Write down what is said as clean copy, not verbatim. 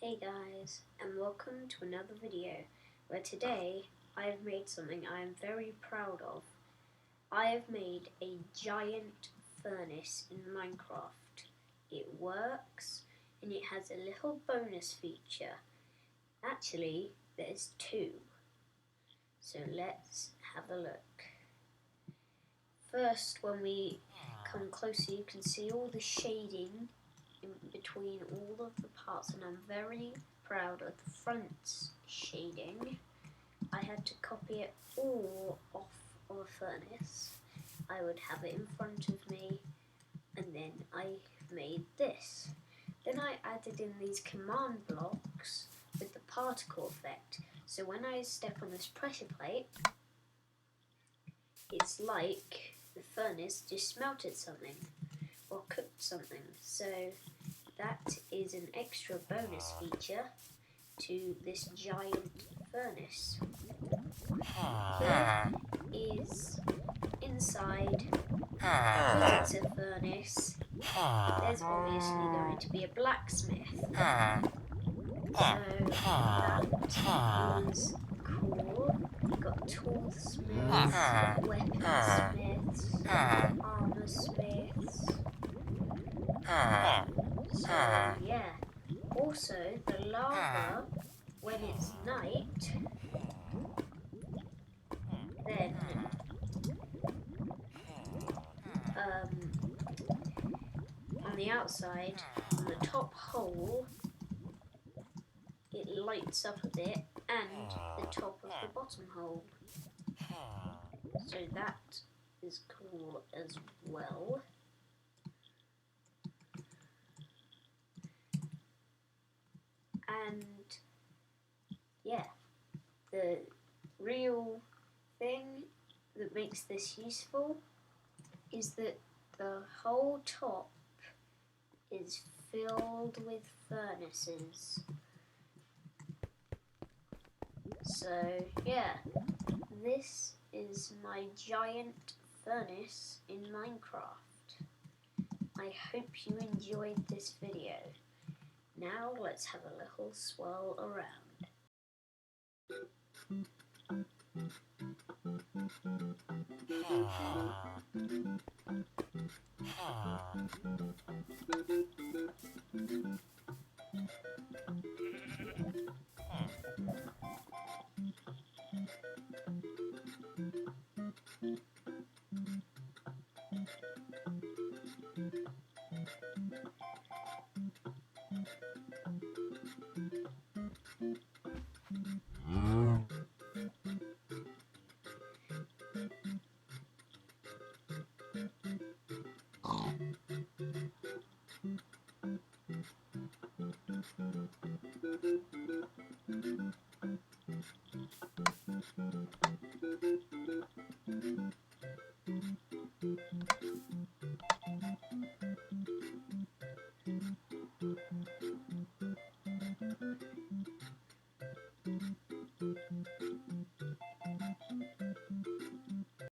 Hey guys, and welcome to another video where today I have made something I am very proud of. I have made a giant furnace in Minecraft. It works and it has a little bonus feature. Actually, there's two. So let's have a look. First, when we come closer, you can see all the shading in between all of the parts, and I'm very proud of the front shading. I had to copy it all off of a furnace. I would have it in front of me, and then I made this. Then I added in these command blocks with the particle effect, so when I step on this pressure plate, it's like the furnace just melted something or cooked something. So that is an extra bonus feature to this giant furnace. Here is inside, because it's a furnace, there's obviously going to be a blacksmith. So that is cool. You've got toolsmiths, weaponsmiths, armor smiths. So yeah. Also, the lava, when it's night, then on the outside, on the top hole, it lights up a bit, and the top of the bottom hole. So that is cool as well. And yeah, the real thing that makes this useful is that the whole top is filled with furnaces. So yeah, this is my giant furnace in Minecraft. I hope you enjoyed this video. Now let's have a little swirl around.